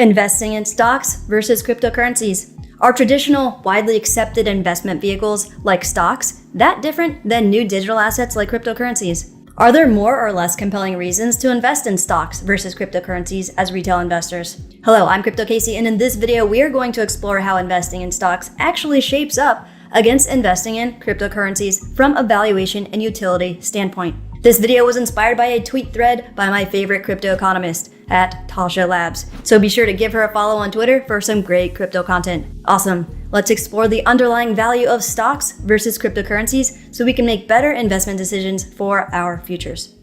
Investing in stocks versus cryptocurrencies. Are traditional, widely accepted investment vehicles like stocks that different than new digital assets like cryptocurrencies? Are there more or less compelling reasons to invest in stocks versus cryptocurrencies as retail investors? Hello, I'm Crypto Casey, and in this video, we are going to explore how investing in stocks actually shapes up against investing in cryptocurrencies from a valuation and utility standpoint. This video was inspired by a tweet thread by my favorite crypto economist at Tasha Labs, so be sure to give her a follow on Twitter for some great crypto content. Awesome. Let's explore the underlying value of stocks versus cryptocurrencies so we can make better investment decisions for our futures.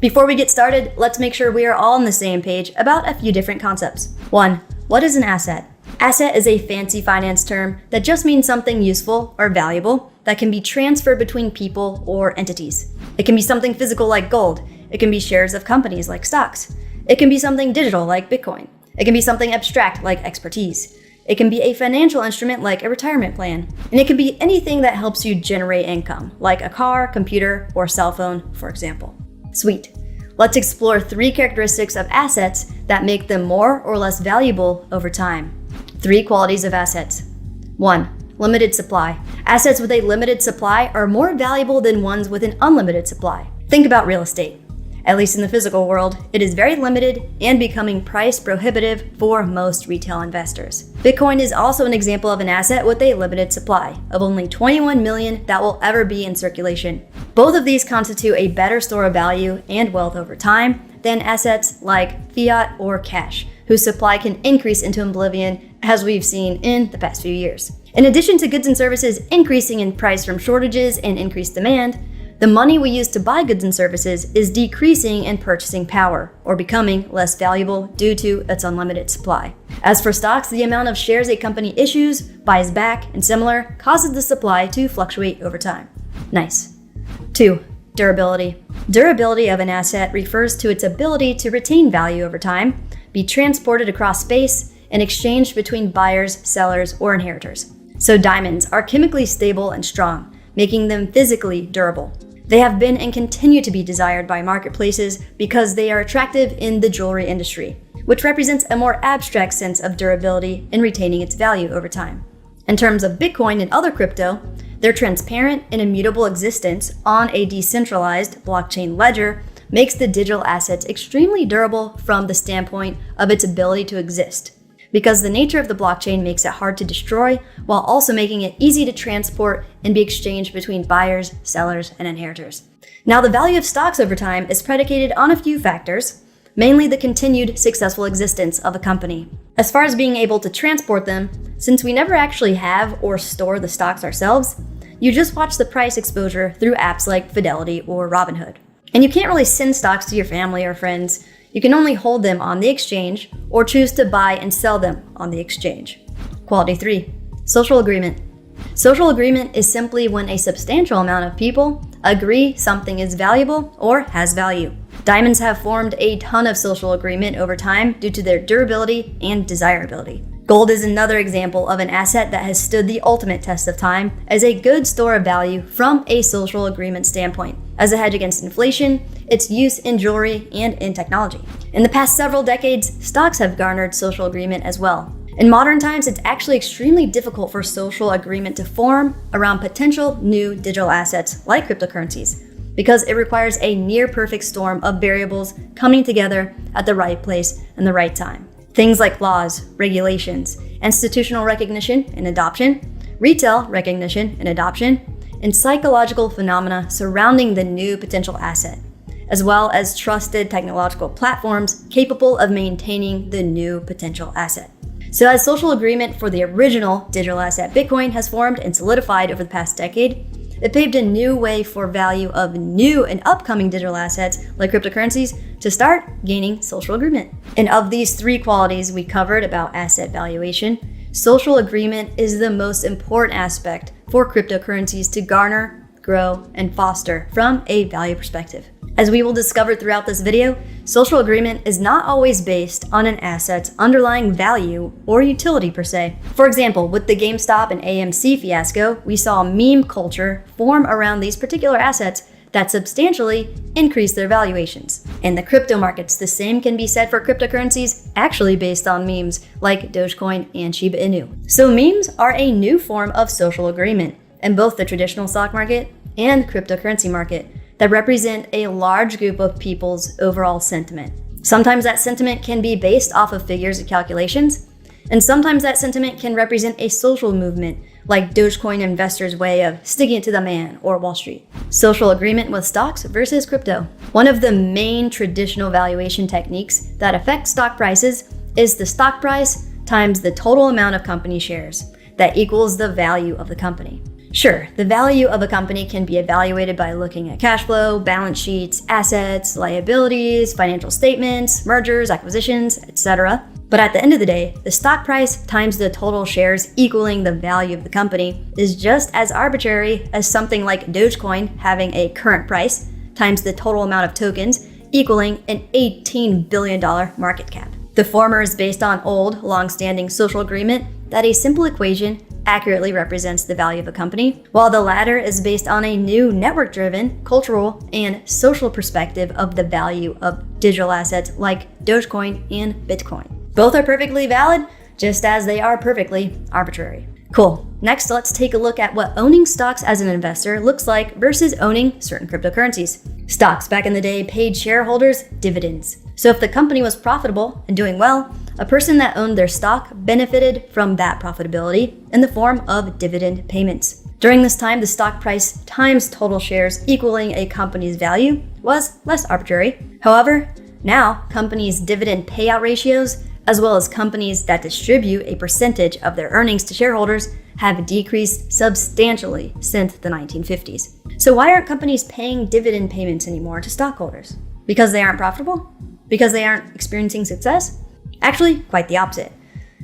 Before we get started, let's make sure we are all on the same page about a few different concepts. 1. What is an asset? Asset is a fancy finance term that just means something useful or valuable that can be transferred between people or entities. It can be something physical like gold. It can be shares of companies like stocks. It can be something digital like Bitcoin. It can be something abstract like expertise. It can be a financial instrument like a retirement plan. And it can be anything that helps you generate income, like a car, computer, or cell phone, for example. Sweet. Let's explore 3 characteristics of assets that make them more or less valuable over time. 3 qualities of assets. 1. Limited supply. Assets with a limited supply are more valuable than ones with an unlimited supply. Think about real estate. At least in the physical world, it is very limited and becoming price prohibitive for most retail investors. Bitcoin is also an example of an asset with a limited supply of only 21 million that will ever be in circulation. Both of these constitute a better store of value and wealth over time than assets like fiat or cash, whose supply can increase into oblivion as we've seen in the past few years. In addition to goods and services increasing in price from shortages and increased demand, the money we use to buy goods and services is decreasing in purchasing power or becoming less valuable due to its unlimited supply. As for stocks, the amount of shares a company issues, buys back, and similar causes the supply to fluctuate over time. Nice. 2. Durability. Durability of an asset refers to its ability to retain value over time, be transported across space, and exchanged between buyers, sellers, or inheritors. So diamonds are chemically stable and strong, making them physically durable. They have been and continue to be desired by marketplaces because they are attractive in the jewelry industry, which represents a more abstract sense of durability in retaining its value over time. In terms of Bitcoin and other crypto, their transparent and immutable existence on a decentralized blockchain ledger makes the digital assets extremely durable from the standpoint of its ability to exist, because the nature of the blockchain makes it hard to destroy while also making it easy to transport and be exchanged between buyers, sellers, and inheritors. Now, the value of stocks over time is predicated on a few factors, mainly the continued successful existence of a company. As far as being able to transport them, since we never actually have or store the stocks ourselves, you just watch the price exposure through apps like Fidelity or Robinhood. And you can't really send stocks to your family or friends. You can only hold them on the exchange or choose to buy and sell them on the exchange. Quality 3. Social agreement. Social agreement is simply when a substantial amount of people agree something is valuable or has value. Diamonds have formed a ton of social agreement over time due to their durability and desirability. Gold is another example of an asset that has stood the ultimate test of time as a good store of value from a social agreement standpoint, as a hedge against inflation, its use in jewelry, and in technology. In the past several decades, stocks have garnered social agreement as well. In modern times, it's actually extremely difficult for social agreement to form around potential new digital assets like cryptocurrencies, because it requires a near-perfect storm of variables coming together at the right place and the right time. Things like laws, regulations, institutional recognition and adoption, retail recognition and adoption, and psychological phenomena surrounding the new potential asset, as well as trusted technological platforms capable of maintaining the new potential asset. So as social agreement for the original digital asset Bitcoin has formed and solidified over the past decade, it paved a new way for value of new and upcoming digital assets like cryptocurrencies to start gaining social agreement. And of these 3 qualities we covered about asset valuation, social agreement is the most important aspect for cryptocurrencies to garner, grow, and foster from a value perspective. As we will discover throughout this video, social agreement is not always based on an asset's underlying value or utility per se. For example, with the GameStop and AMC fiasco, we saw meme culture form around these particular assets that substantially increase their valuations. In the crypto markets, the same can be said for cryptocurrencies actually based on memes like Dogecoin and Shiba Inu. So memes are a new form of social agreement in both the traditional stock market and cryptocurrency market that represent a large group of people's overall sentiment. Sometimes that sentiment can be based off of figures and calculations, and sometimes that sentiment can represent a social movement like Dogecoin investors' way of sticking it to the man or Wall Street. Social agreement with stocks versus crypto. One of the main traditional valuation techniques that affect stock prices is the stock price times the total amount of company shares that equals the value of the company. Sure, the value of a company can be evaluated by looking at cash flow, balance sheets, assets, liabilities, financial statements, mergers, acquisitions, etc. But at the end of the day, the stock price times the total shares equaling the value of the company is just as arbitrary as something like Dogecoin having a current price times the total amount of tokens equaling an $18 billion market cap. The former is based on old, long-standing social agreement that a simple equation accurately represents the value of a company, while the latter is based on a new network-driven, cultural, and social perspective of the value of digital assets like Dogecoin and Bitcoin. Both are perfectly valid, just as they are perfectly arbitrary. Cool. Next, let's take a look at what owning stocks as an investor looks like versus owning certain cryptocurrencies. Stocks back in the day paid shareholders dividends. So if the company was profitable and doing well, a person that owned their stock benefited from that profitability in the form of dividend payments. During this time, the stock price times total shares equaling a company's value was less arbitrary. However, now companies' dividend payout ratios, as well as companies that distribute a percentage of their earnings to shareholders, have decreased substantially since the 1950s. So why aren't companies paying dividend payments anymore to stockholders? Because they aren't profitable? Because they aren't experiencing success? Actually, quite the opposite.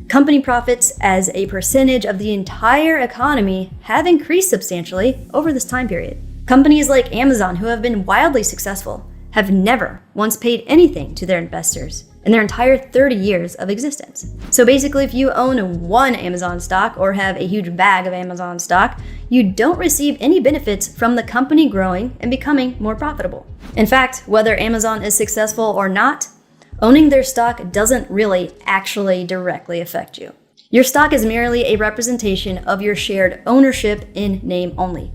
Company profits as a percentage of the entire economy have increased substantially over this time period. Companies like Amazon, who have been wildly successful, have never once paid anything to their investors in their entire 30 years of existence. So basically, if you own one Amazon stock or have a huge bag of Amazon stock, you don't receive any benefits from the company growing and becoming more profitable. In fact, whether Amazon is successful or not, owning their stock doesn't really actually directly affect you. Your stock is merely a representation of your shared ownership in name only.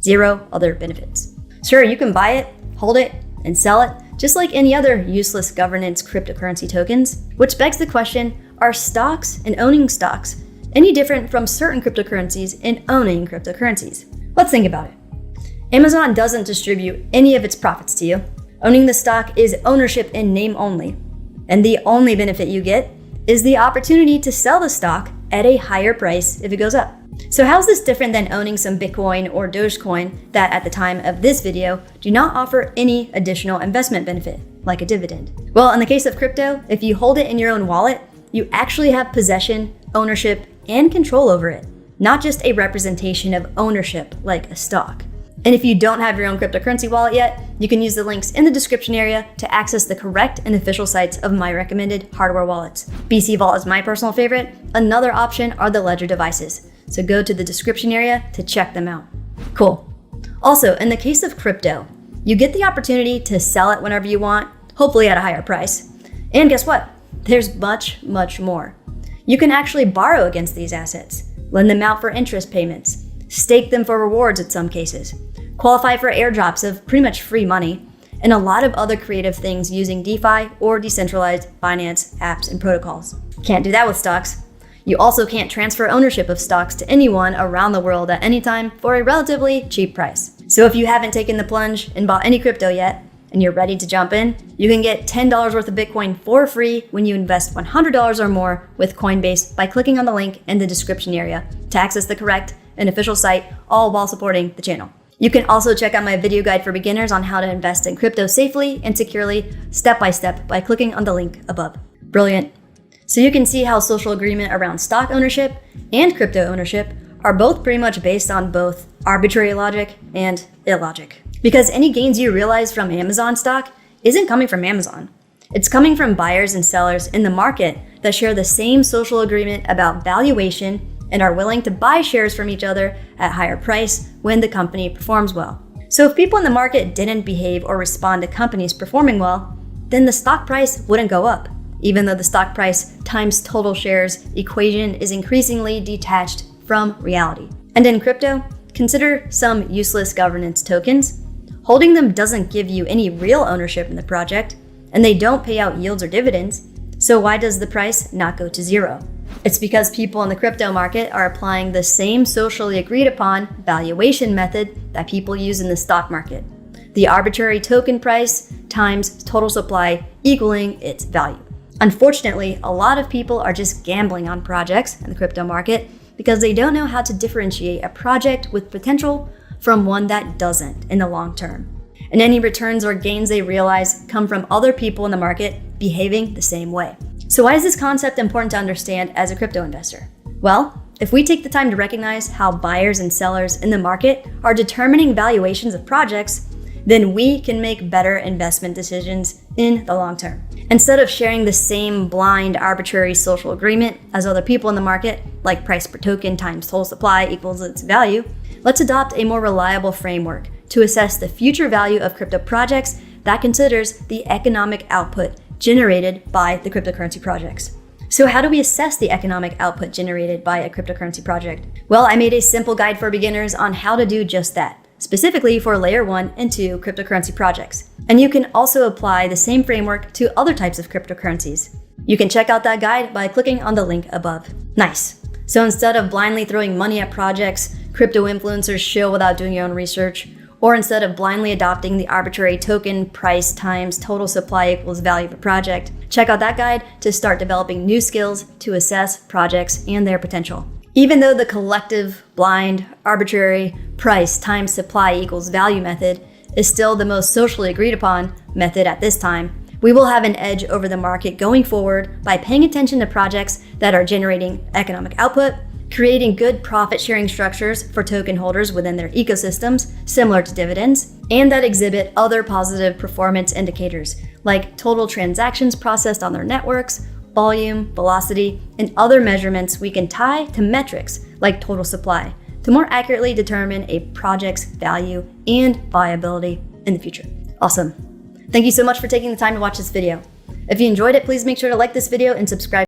Zero other benefits. Sure, you can buy it, hold it, and sell it, just like any other useless governance cryptocurrency tokens, which begs the question, are stocks and owning stocks any different from certain cryptocurrencies and owning cryptocurrencies? Let's think about it. Amazon doesn't distribute any of its profits to you. Owning the stock is ownership in name only, and the only benefit you get is the opportunity to sell the stock at a higher price if it goes up. So how's this different than owning some Bitcoin or Dogecoin that at the time of this video do not offer any additional investment benefit, like a dividend? Well, in the case of crypto, if you hold it in your own wallet, you actually have possession, ownership, and control over it, not just a representation of ownership like a stock. And if you don't have your own cryptocurrency wallet yet, you can use the links in the description area to access the correct and official sites of my recommended hardware wallets. BC Vault is my personal favorite. Another option are the Ledger devices. So go to the description area to check them out. Cool. Also, in the case of crypto, you get the opportunity to sell it whenever you want, hopefully at a higher price. And guess what? There's much, much more. You can actually borrow against these assets, lend them out for interest payments, stake them for rewards in some cases, qualify for airdrops of pretty much free money, and a lot of other creative things using DeFi or decentralized finance apps and protocols. Can't do that with stocks. You also can't transfer ownership of stocks to anyone around the world at any time for a relatively cheap price. So if you haven't taken the plunge and bought any crypto yet, and you're ready to jump in, you can get $10 worth of Bitcoin for free when you invest $100 or more with Coinbase by clicking on the link in the description area to access the correct and official site, all while supporting the channel. You can also check out my video guide for beginners on how to invest in crypto safely and securely, step by step, by clicking on the link above. Brilliant. So you can see how social agreement around stock ownership and crypto ownership are both pretty much based on both arbitrary logic and illogic. Because any gains you realize from Amazon stock isn't coming from Amazon. It's coming from buyers and sellers in the market that share the same social agreement about valuation and are willing to buy shares from each other at higher price when the company performs well. So if people in the market didn't behave or respond to companies performing well, then the stock price wouldn't go up, even though the stock price times total shares equation is increasingly detached from reality. And in crypto, consider some useless governance tokens. Holding them doesn't give you any real ownership in the project, and they don't pay out yields or dividends. So why does the price not go to zero? It's because people in the crypto market are applying the same socially agreed upon valuation method that people use in the stock market. The arbitrary token price times total supply equaling its value. Unfortunately, a lot of people are just gambling on projects in the crypto market because they don't know how to differentiate a project with potential from one that doesn't in the long term. And any returns or gains they realize come from other people in the market behaving the same way. So why is this concept important to understand as a crypto investor? Well, if we take the time to recognize how buyers and sellers in the market are determining valuations of projects, then we can make better investment decisions in the long term. Instead of sharing the same blind, arbitrary social agreement as other people in the market, like price per token times total supply equals its value, let's adopt a more reliable framework to assess the future value of crypto projects that considers the economic output generated by the cryptocurrency projects. So how do we assess the economic output generated by a cryptocurrency project? Well, I made a simple guide for beginners on how to do just that, specifically for layer 1 and 2 cryptocurrency projects. And you can also apply the same framework to other types of cryptocurrencies. You can check out that guide by clicking on the link above. Nice. So instead of blindly throwing money at projects crypto influencers shill without doing your own research, or instead of blindly adopting the arbitrary token price times total supply equals value of a project, check out that guide to start developing new skills to assess projects and their potential. Even though the collective, blind, arbitrary price times supply equals value method is still the most socially agreed upon method at this time, we will have an edge over the market going forward by paying attention to projects that are generating economic output, creating good profit-sharing structures for token holders within their ecosystems, similar to dividends, and that exhibit other positive performance indicators, like total transactions processed on their networks, volume, velocity, and other measurements we can tie to metrics like total supply to more accurately determine a project's value and viability in the future. Awesome. Thank you so much for taking the time to watch this video. If you enjoyed it, please make sure to like this video and subscribe.